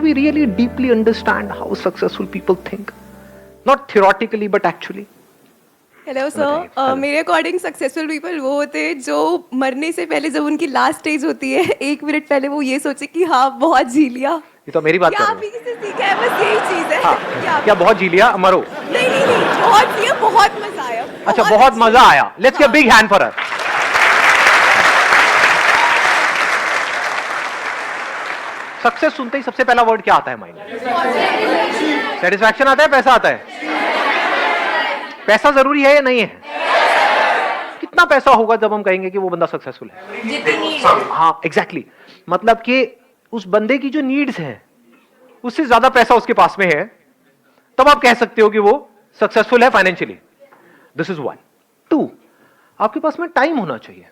we really deeply understand how successful people think? Not theoretically, but actually. Hello sir, मेरे according successful people वो होते हैं जो मरने से पहले जब उनकी लास्ट स्टेज होती है 1 मिनट पहले वो ये सोचे कि हाँ बहुत जी लिया। ये तो मेरी बात क्या कर आप रहे ही से सीखा है, बस यही चीज है। हाँ, क्या बहुत जी लिया मरो? नहीं नहीं नहीं, बहुत जी बहुत मजा आया। अच्छा, बहुत मजा आया। Let's give big hand for her. Success सुनते ही सबसे पहला वर्ड क्या आता है माइंड में? सेटिस्फैक्शन आता है, पैसा आता है? पैसा जरूरी है या नहीं है? कितना पैसा होगा जब हम कहेंगे कि वो बंदा सक्सेसफुल है? हाँ एग्जैक्टली मतलब कि उस बंदे की जो नीड्स हैं उससे ज्यादा पैसा उसके पास में है, तब आप कह सकते हो कि वो सक्सेसफुल है financially. This is one. Two, आपके पास में टाइम होना चाहिए।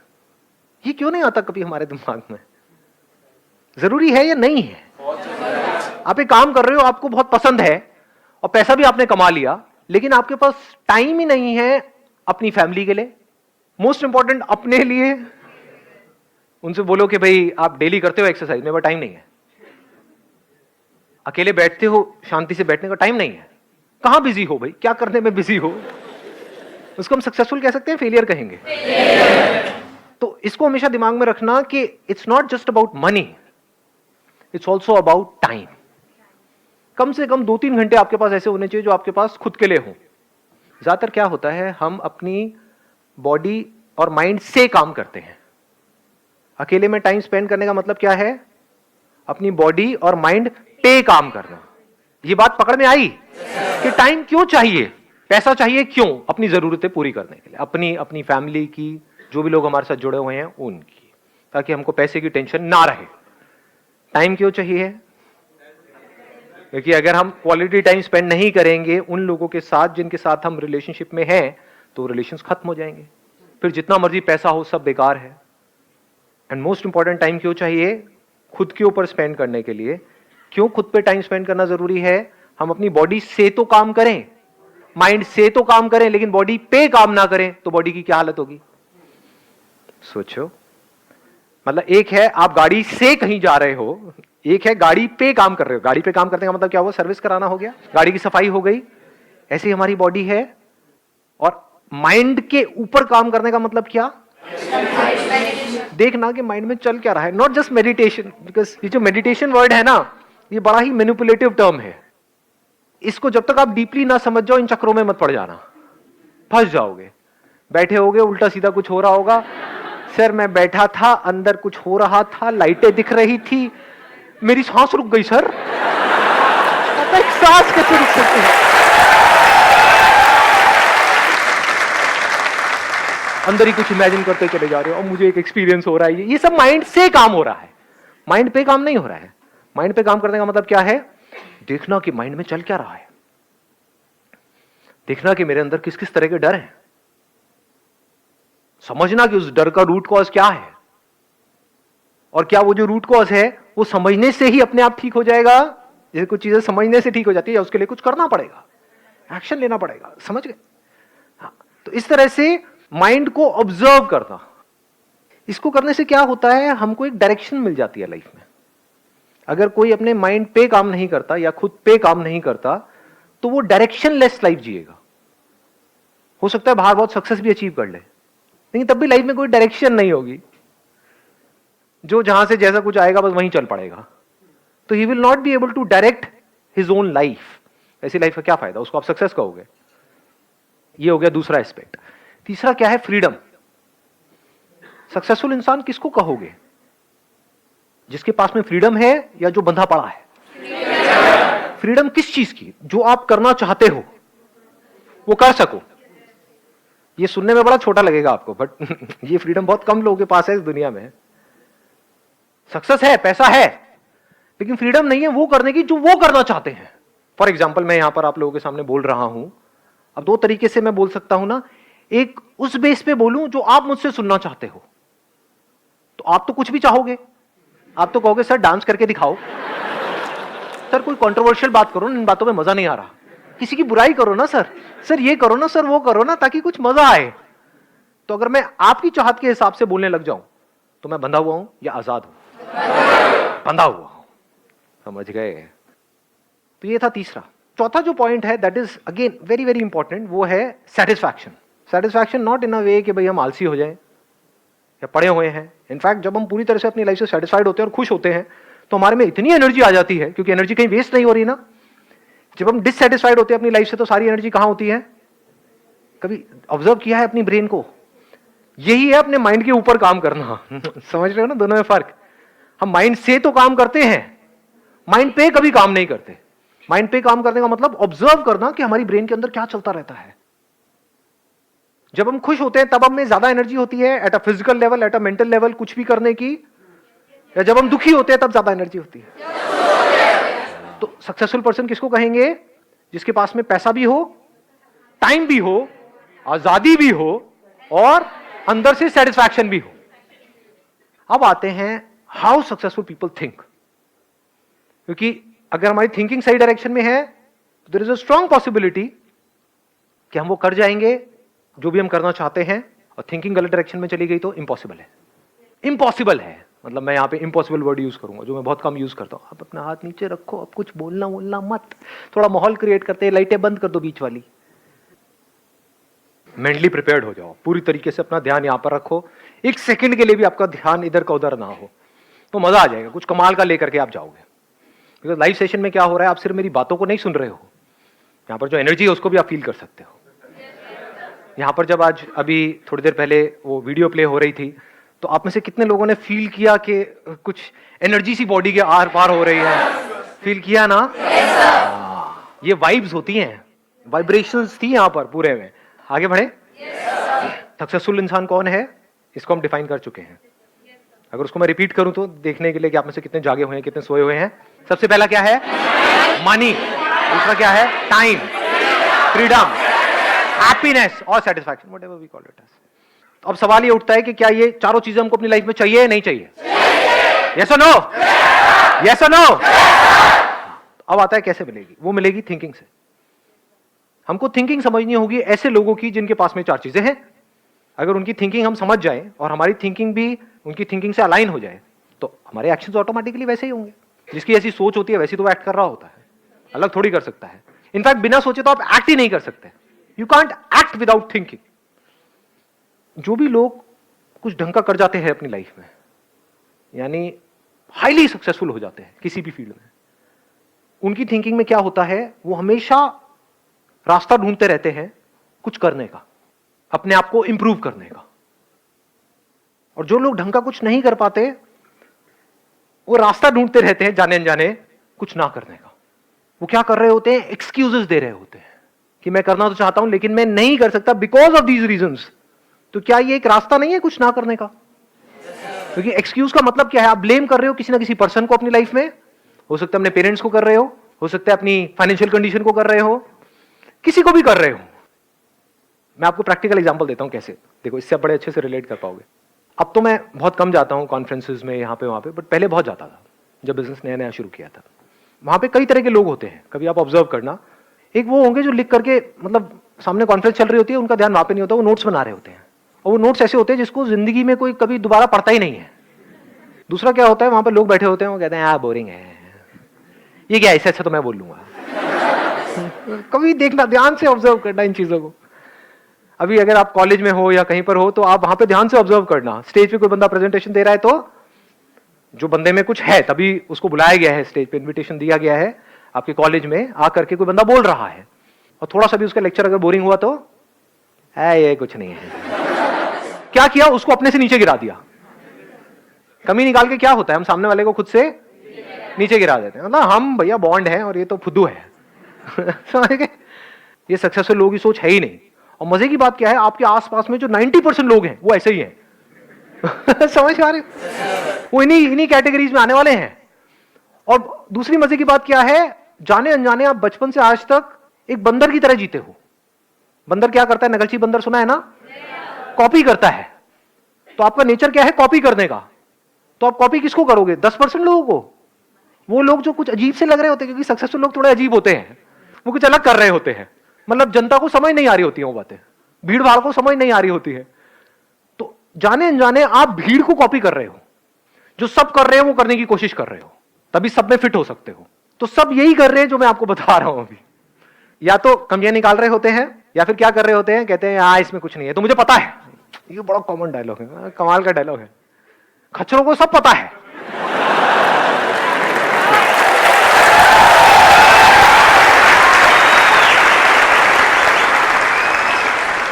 ये क्यों नहीं आता कभी हमारे दिमाग में? जरूरी है या नहीं है? आप एक काम कर रहे हो, आपको बहुत पसंद है और पैसा भी आपने कमा लिया, लेकिन आपके पास टाइम ही नहीं है अपनी फैमिली के लिए, मोस्ट इंपॉर्टेंट अपने लिए। उनसे बोलो कि भाई आप डेली करते हो एक्सरसाइज, मेरे पास टाइम नहीं है। अकेले बैठते हो, शांति से बैठने का टाइम नहीं है। कहां बिजी हो भाई, क्या करने में बिजी हो? उसको हम सक्सेसफुल कह सकते हैं, फेलियर कहेंगे? तो इसको हमेशा दिमाग में रखना कि it's not just about money, it's also about time. कम से कम 2-3 घंटे आपके पास ऐसे होने चाहिए जो आपके पास खुद के लिए हो। ज्यादातर क्या होता है, हम अपनी बॉडी और माइंड से काम करते हैं। अकेले में टाइम स्पेंड करने का मतलब क्या है? अपनी बॉडी और माइंड पे काम करना। ये बात पकड़ में आई कि टाइम क्यों चाहिए, पैसा चाहिए क्यों? अपनी जरूरतें पूरी करने के लिए, अपनी फैमिली की, जो भी लोग हमारे साथ जुड़े हुए हैं उनकी, ताकि हमको पैसे की टेंशन ना रहे। टाइम क्यों चाहिए? क्योंकि अगर हम क्वालिटी टाइम स्पेंड नहीं करेंगे उन लोगों के साथ जिनके साथ हम रिलेशनशिप में हैं, तो रिलेशंस खत्म हो जाएंगे, फिर जितना मर्जी पैसा हो सब बेकार है। एंड मोस्ट इंपॉर्टेंट, टाइम क्यों चाहिए? खुद के ऊपर स्पेंड करने के लिए। क्यों खुद पे टाइम स्पेंड करना जरूरी है? हम अपनी बॉडी से तो काम करें, माइंड से तो काम करें, लेकिन बॉडी पे काम ना करें तो बॉडी की क्या हालत होगी? सोचो। मतलब एक है आप गाड़ी से कहीं जा रहे हो, एक है गाड़ी पे काम कर रहे हो। गाड़ी पे काम करने का मतलब क्या हुआ? सर्विस कराना हो गया, गाड़ी की सफाई हो गई। ऐसी हमारी बॉडी है। और माइंड के ऊपर काम करने का मतलब क्या? देखना कि माइंड में चल क्या रहा है, नॉट जस्ट मेडिटेशन। बिकॉज ये जो मेडिटेशन वर्ड है ना, ये बड़ा ही मैनिपुलेटिव टर्म है। इसको जब तक आप डीपली ना समझ जाओ, इन चक्रों में मत पड़ जाना, फंस जाओगे। बैठे होगे, उल्टा सीधा कुछ हो रहा होगा। सर मैं बैठा था, अंदर कुछ हो रहा था, लाइटें दिख रही थी, मेरी सांस रुक गई सर। सांस कैसे रुक सकती है? अंदर ही कुछ इमेजिन करते चले जा रहे हो और मुझे एक एक्सपीरियंस हो रहा है। ये सब माइंड से काम हो रहा है, माइंड पे काम नहीं हो रहा है। माइंड पे काम करने का मतलब क्या है? देखना कि माइंड में चल क्या रहा है, देखना कि मेरे अंदर किस किस तरह के डर हैं, समझना कि उस डर का रूट कॉज क्या है, और क्या वो जो रूट कॉज है वो समझने से ही अपने आप ठीक हो जाएगा? जैसे कुछ चीजें समझने से ठीक हो जाती है, या उसके लिए कुछ करना पड़ेगा, एक्शन लेना पड़ेगा। समझ गए? हाँ, तो इस तरह से माइंड को ऑब्जर्व करना, इसको करने से क्या होता है, हमको एक डायरेक्शन मिल जाती है लाइफ में। अगर कोई अपने माइंड पे काम नहीं करता या खुद पे काम नहीं करता, तो वो डायरेक्शनलेस लाइफ जिएगा। हो सकता है बाहर बहुत सक्सेस भी अचीव कर ले, लेकिन तब भी लाइफ में कोई डायरेक्शन नहीं होगी। जो जहां से जैसा कुछ आएगा बस वहीं चल पड़ेगा, तो he will not be able to direct his own life. ऐसी लाइफ का क्या फायदा? उसको आप सक्सेस कहोगे? ये हो गया दूसरा एस्पेक्ट। तीसरा क्या है? फ्रीडम। सक्सेसफुल इंसान किसको कहोगे? जिसके पास में फ्रीडम है या जो बंधा पड़ा है? फ्रीडम किस चीज की? जो आप करना चाहते हो वो कर सको। ये सुनने में बड़ा छोटा लगेगा आपको, बट ये फ्रीडम बहुत कम लोगों के पास है इस दुनिया में। सक्सेस है, पैसा है, लेकिन फ्रीडम नहीं है वो करने की जो वो करना चाहते हैं। फॉर एग्जाम्पल, मैं यहां पर आप लोगों के सामने बोल रहा हूं, अब 2 तरीके से मैं बोल सकता हूं ना। एक उस बेस पे बोलूं जो आप मुझसे सुनना चाहते हो, तो आप तो कुछ भी चाहोगे। आप तो कहोगे सर डांस करके दिखाओ, सर कोई कंट्रोवर्शियल बात करो ना, इन बातों में मजा नहीं आ रहा, किसी की बुराई करो ना सर ये करो ना, सर वो करो ना, ताकि कुछ मजा आए। तो अगर मैं आपकी चाहत के हिसाब से बोलने लग जाऊं, तो मैं बंधा हुआ हूं या आजाद हूं? बंधा हुआ हूं। समझ गए? तो ये था तीसरा। चौथा जो पॉइंट है that is again very very important, वो है सेटिस्फैक्शन। सेटिस्फैक्शन नॉट इन अ वे कि भाई हम आलसी हो जाएं या पड़े हुए हैं। इनफैक्ट जब हम पूरी तरह से अपनी लाइफ से सेटिस्फाइड होते हैं और खुश होते हैं तो हमारे में इतनी एनर्जी आ जाती है, क्योंकि एनर्जी कहीं वेस्ट नहीं हो रही ना। जब हम डिससेटिस्फाइड होते हैं अपनी लाइफ से तो सारी एनर्जी कहां होती है? कभी ऑब्जर्व किया है अपनी ब्रेन को? यही है अपने माइंड के ऊपर काम करना। समझ रहे हो ना दोनों में फर्क? हम माइंड से तो काम करते हैं, माइंड पे कभी काम नहीं करते। माइंड पे काम करने का मतलब ऑब्जर्व करना कि हमारी ब्रेन के अंदर क्या चलता रहता है। जब हम खुश होते हैं तब हमें ज्यादा एनर्जी होती है at a physical level, at a mental level, कुछ भी करने की। या जब हम दुखी होते हैं तब ज्यादा एनर्जी होती है। तो सक्सेसफुल पर्सन किसको कहेंगे? जिसके पास में पैसा भी हो, टाइम भी हो, आजादी भी हो और अंदर से सेटिस्फैक्शन भी हो। अब आते हैं हाउ सक्सेसफुल पीपल थिंक, क्योंकि अगर हमारी थिंकिंग सही डायरेक्शन में है तो there is a strong possibility कि हम वो कर जाएंगे जो भी हम करना चाहते हैं। और थिंकिंग गलत डायरेक्शन में चली गई तो इम्पॉसिबल है। इम्पॉसिबल है मतलब मैं यहां पे इम्पॉसिबल वर्ड यूज करूंगा जो मैं बहुत कम यूज करता हूं। आप अपना हाथ नीचे रखो, अब कुछ बोलना मत, थोड़ा माहौल क्रिएट करते हैं, लाइटें बंद कर दो बीच वाली। मेंटली प्रिपेयर्ड हो जाओ, पूरी तरीके से अपना ध्यान यहां पर रखो। एक सेकंड के लिए भी आपका ध्यान इधर का उधर ना हो तो मजा आ जाएगा, कुछ कमाल का लेकर के आप जाओगे। बिकॉज लाइव सेशन में क्या हो रहा है, आप सिर्फ मेरी बातों को नहीं सुन रहे हो, यहां पर जो एनर्जी है उसको भी आप फील कर सकते हो। यहां पर जब आज अभी थोड़ी देर पहले वो वीडियो प्ले हो रही थी तो आप में से कितने लोगों ने फील किया कि कुछ एनर्जी सी बॉडी के आर पार हो रही है? फील किया ना? ये वाइब्स होती हैं, वाइब्रेशंस थी यहां पर पूरे में। आगे बढ़े। सक्सेसफुल इंसान कौन है इसको हम डिफाइन कर चुके हैं। अगर उसको मैं रिपीट करूं तो देखने के लिए कि आप में से कितने जागे हुए हैं, कितने सोए हुए हैं। सबसे पहला क्या है? मनी। दूसरा क्या है? टाइम, फ्रीडम, हैप्पीनेस और satisfaction, whatever we call it as. अब सवाल ये उठता है कि क्या ये चारों चीजें हमको अपनी लाइफ में चाहिए या नहीं चाहिए? यस और नो? यस और नो? अब आता है कैसे मिलेगी? वो मिलेगी थिंकिंग से। हमको थिंकिंग समझनी होगी ऐसे लोगों की जिनके पास में चार चीजें हैं। अगर उनकी थिंकिंग हम समझ जाए और हमारी थिंकिंग भी उनकी थिंकिंग से अलाइन हो जाए तो हमारे एक्शंस ऑटोमेटिकली वैसे ही होंगे। जिसकी ऐसी सोच होती है वैसी तो वो एक्ट कर रहा होता है, अलग थोड़ी कर सकता है। इनफैक्ट बिना सोचे तो आप एक्ट ही नहीं कर सकते। You can't act without thinking. जो भी लोग कुछ ढंग का कर जाते हैं अपनी लाइफ में, यानी हाईली सक्सेसफुल हो जाते हैं किसी भी फील्ड में, उनकी थिंकिंग में क्या होता है? वो हमेशा रास्ता ढूंढते रहते हैं कुछ करने का, अपने आप को इंप्रूव करने का। और जो लोग ढंग का कुछ नहीं कर पाते वो रास्ता ढूंढते रहते हैं जाने अनजाने कुछ ना करने का। वो क्या कर रहे होते हैं? एक्सक्यूजेस दे रहे होते हैं कि मैं करना तो चाहता हूं लेकिन मैं नहीं कर सकता बिकॉज ऑफ दीज रीजंस। तो क्या ये एक रास्ता नहीं है कुछ ना करने का? क्योंकि एक्सक्यूज का मतलब क्या है? आप ब्लेम कर रहे हो किसी ना किसी पर्सन को अपनी लाइफ में। हो सकता है अपने पेरेंट्स को कर रहे हो सकता है अपनी फाइनेंशियल कंडीशन को कर रहे हो, किसी को भी कर रहे हो। मैं आपको प्रैक्टिकल एग्जांपल देता हूं कैसे, देखो इससे आप बड़े अच्छे से रिलेट कर पाओगे। अब तो मैं बहुत कम जाता हूं कॉन्फ्रेंसेस में, यहाँ पे वहां पे, बट पहले बहुत जाता था जब बिजनेस नया नया शुरू किया था। वहां पे कई तरह के लोग होते हैं, कभी आप ऑब्जर्व करना। एक वो होंगे जो लिख करके, मतलब सामने कॉन्फ्रेंस चल रही होती है, उनका ध्यान वहां पे नहीं होता, वो नोट्स बना रहे होते हैं। और वो नोट्स ऐसे होते हैं जिसको जिंदगी में कोई कभी दोबारा पढ़ता ही नहीं है। दूसरा क्या होता है, वहां पर लोग बैठे होते हैं, वो कहते हैं यार बोरिंग है, ये क्या, इससे अच्छा तो मैं बोल लूंगा। कभी देखना, ध्यान से ऑब्जर्व करना इन चीजों को। अभी अगर आप कॉलेज में हो या कहीं पर हो तो आप वहां पे ध्यान से ऑब्जर्व करना। स्टेज पे कोई बंदा प्रेजेंटेशन दे रहा है तो जो बंदे में कुछ है तभी उसको बुलाया गया है, स्टेज पे इनविटेशन दिया गया है, आपके कॉलेज में आकर के कोई बंदा बोल रहा है और थोड़ा सा भी उसका लेक्चर अगर बोरिंग हुआ तो है ये कुछ नहीं है। क्या किया? उसको अपने से नीचे गिरा दिया। कमी निकाल के क्या होता है, हम सामने वाले को खुद से नीचे गिरा देते हैं। मतलब हम भैया बॉन्ड है और ये तो फुद्दू है। समझ गए? ये सक्सेसफुल लोगों की सोच है ही नहीं। और मजे की बात क्या है, आपके आसपास में जो 90% लोग हैं वो ऐसे ही हैं। समझ आ रहे? वो इन्हीं कैटेगरीज में आने वाले हैं। और दूसरी मजे की बात क्या है, जाने अनजाने आप बचपन से आज तक एक बंदर की तरह जीते हो। बंदर क्या करता है? नगलची बंदर सुना है ना? कॉपी करता है। तो आपका नेचर क्या है? कॉपी करने का। तो आप कॉपी किसको करोगे? 10% लोगों को। वो लोग जो कुछ अजीब से लग रहे होते हैं, क्योंकि सक्सेसफुल लोग थोड़े अजीब होते हैं, वो कुछ अलग कर रहे होते हैं। मतलब जनता को समझ नहीं आ रही होती है वो बातें, भीड़ भाड़ को समझ नहीं आ रही होती है। तो जाने अनजाने आप भीड़ को कॉपी कर रहे हो। जो सब कर रहे हो वो करने की कोशिश कर रहे हो, तभी सब में फिट हो सकते हो। तो सब यही कर रहे हैं जो मैं आपको बता रहा हूं अभी। या तो कमियां निकाल रहे होते हैं, या फिर क्या कर रहे होते हैं, कहते हैं हाँ इसमें कुछ नहीं है, तो मुझे पता है। ये बड़ा कॉमन डायलॉग है, कमाल का डायलॉग है। खच्चरों को सब पता है।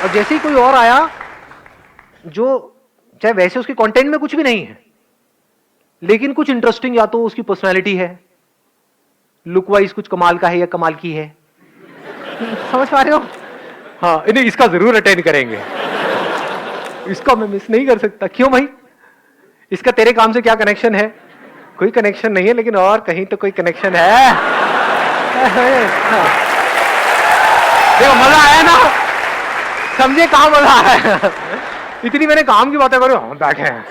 और जैसे ही कोई और आया जो चाहे वैसे उसके कंटेंट में कुछ भी नहीं है, लेकिन कुछ इंटरेस्टिंग, या तो उसकी पर्सनालिटी है, लुक वाइज कुछ कमाल का है या कमाल की है, समझ पा रहे हो? हाँ, इन्हें इसका जरूर अटेंड करेंगे, इसका मैं मिस नहीं कर सकता। क्यों भाई? इसका तेरे काम से क्या कनेक्शन है? कोई कनेक्शन नहीं है, लेकिन और कहीं तो कोई कनेक्शन है। देखो मजा आया ना, समझे कहां मजा आया? इतनी मैंने काम की बातें करो, हम बैठे हैं,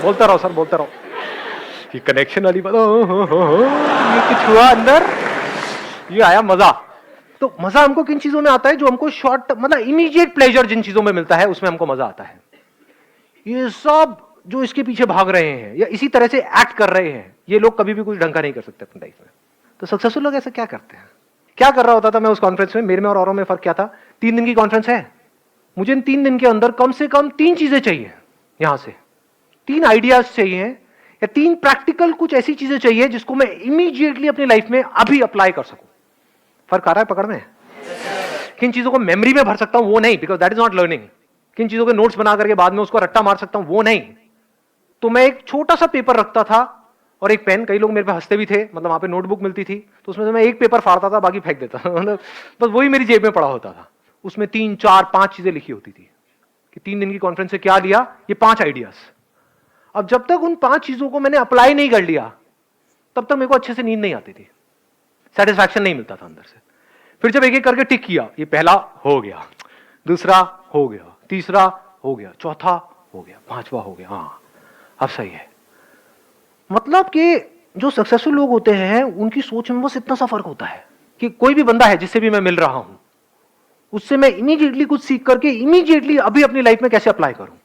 बोलता रहो सर, बोलता रहो। ये कनेक्शन वाली बात, ये कुछ हुआ अंदर, ये आया मजा। तो मजा हमको किन चीजों में आता है? जो हमको शॉर्ट, मतलब इमीडिएट प्लेजर जिन चीजों में मिलता है, उसमें हमको मजा आता है। ये सब जो इसके पीछे भाग रहे हैं या इसी तरह से एक्ट कर रहे हैं, ये लोग कभी भी कुछ ढंग का नहीं कर सकते अपनी लाइफ में। तो सक्सेसफुल लोग ऐसा क्या करते हैं? क्या कर रहा होता था मैं उस कॉन्फ्रेंस में? मेरे में और औरों में फर्क क्या था? 3 दिन की कॉन्फ्रेंस है, मुझे इन 3 दिन के अंदर कम से कम 3 चीजें चाहिए। यहां से 3 आइडियाज चाहिए, या 3 प्रैक्टिकल कुछ ऐसी चीजें चाहिए जिसको मैं इमीडिएटली अपनी लाइफ में अभी अप्लाई कर सकूं। फर्क आ रहा है पकड़ में? किन चीजों को मेमोरी में भर सकता हूं वो नहीं, because that is not learning. किन चीजों के नोट्स बना करके बाद में उसको रट्टा मार सकता हूं वो नहीं। तो मैं एक छोटा सा पेपर रखता था और एक पेन, कई लोग मेरे पे हंसते भी थे, मतलब वहां पे नोटबुक मिलती थी, तो उसमें से मैं एक पेपर फाड़ता था, बाकी फेंक देता था। मतलब बस वही मेरी जेब में पड़ा होता था। उसमें 3, 4, 5 चीजें लिखी होती थी कि 3 दिन की कॉन्फ्रेंस से क्या लिया, ये 5 आइडियाज। अब जब तक उन 5 चीजों को मैंने अप्लाई नहीं कर लिया, तब तक मेरे को अच्छे से नींद नहीं आती थी, सेटिस्फैक्शन नहीं मिलता था अंदर से। फिर जब एक एक करके टिक किया, ये पहला हो गया, दूसरा हो गया, तीसरा हो गया, चौथा हो गया, 5वां हो गया, हाँ अब सही है। मतलब कि जो सक्सेसफुल लोग होते हैं उनकी सोच में बस इतना सा फर्क होता है कि कोई भी बंदा है जिससे भी मैं मिल रहा हूं, उससे मैं इमीडिएटली कुछ सीख करके इमीडिएटली अभी अपनी लाइफ में कैसे अप्लाई करूं।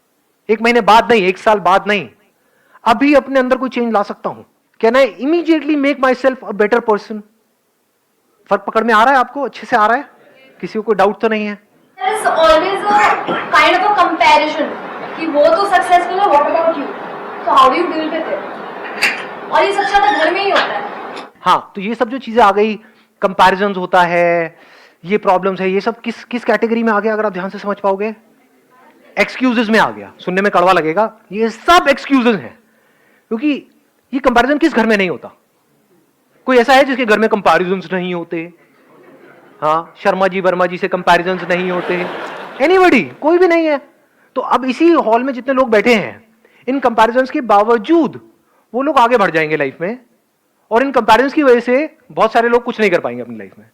1 महीने बाद नहीं, 1 साल बाद नहीं, अभी अपने अंदर कोई चेंज ला सकता हूं। Can I immediately make my self a better person? फर्क पकड़ में आ रहा है आपको? अच्छे से आ रहा है? किसी को कोई डाउट तो नहीं है? There is always a kind of a comparison कि वो तो सक्सेसफुल है, what about you? So how do you deal with it? और ये सबसे ज्यादा घर में ही होता है। हाँ, तो ये सब जो चीजें आ गई, कंपैरिजंस होता है, ये प्रॉब्लम्स है, ये सब किस किस कैटेगरी में आ गया अगर आप ध्यान से समझ पाओगे? एक्सक्यूजेस में आ गया। सुनने में कड़वा लगेगा, ये सब एक्सक्यूजेस हैं, क्योंकि ये कंपैरिजन किस घर में नहीं होता? कोई ऐसा है जिसके घर में कंपैरिजंस नहीं होते? हाँ, शर्मा जी वर्मा जी से कंपैरिजंस नहीं होते? एनीबॉडी? कोई भी नहीं है। तो अब इसी हॉल में जितने लोग बैठे हैं, इन कंपैरिजंस के बावजूद वो लोग आगे बढ़ जाएंगे लाइफ में, और इन कंपैरिजंस की वजह से बहुत सारे लोग कुछ नहीं कर पाएंगे अपनी लाइफ में।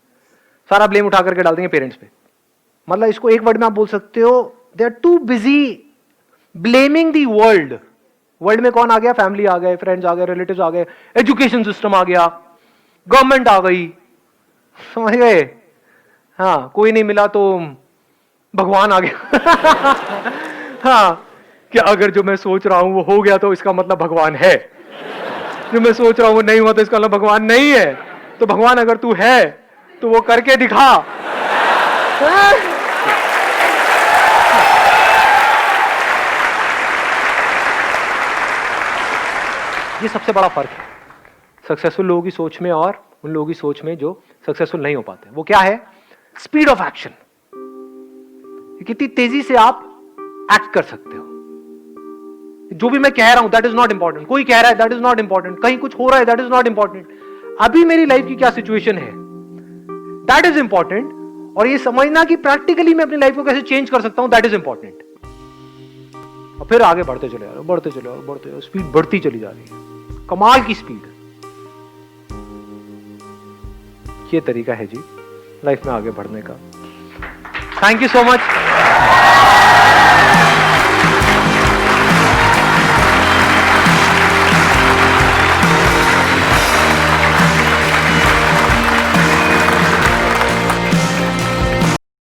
सारा ब्लेम उठा करके डाल देंगे पेरेंट्स पे। मतलब इसको एक वर्ड में आप बोल सकते हो, they are too busy blaming the world. World में कौन आ गया? फैमिली आ गए, फ्रेंड्स आ गए, रिलेटिव्स आ गए, एजुकेशन सिस्टम आ गया, गवर्नमेंट आ गई, समझ गए? हाँ, कोई नहीं मिला तो भगवान आ गया। हाँ, क्या अगर जो मैं सोच रहा हूं वो हो गया तो इसका मतलब भगवान है, जो मैं सोच रहा हूं वो नहीं हुआ तो इसका मतलब भगवान नहीं है। तो भगवान अगर तू है तो वो करके दिखा। ये सबसे बड़ा फर्क है सक्सेसफुल लोगों की सोच में और उन लोगों की सोच में जो सक्सेसफुल नहीं हो पाते। वो क्या है? Speed of action. कितनी तेजी से आप एक्ट कर सकते हो। जो भी मैं कह रहा हूं दैट इज नॉट इंपॉर्टेंट, कोई कह रहा है दैट इज नॉट इंपॉर्टेंट, कहीं कुछ हो रहा है दैट इज नॉट इंपॉर्टेंट, अभी मेरी लाइफ की क्या सिचुएशन है दैट इज इंपॉर्टेंट। और ये समझना कि प्रैक्टिकली मैं अपनी लाइफ को कैसे चेंज कर सकता हूं दैट इज इंपॉर्टेंट। और फिर आगे बढ़ते चले जा रहे हो, बढ़ते चले जाओ, बढ़ते जाओ, स्पीड बढ़ती चली जा रही है, कमाल की स्पीड। ये तरीका है जी लाइफ में आगे बढ़ने का। Thank you so much.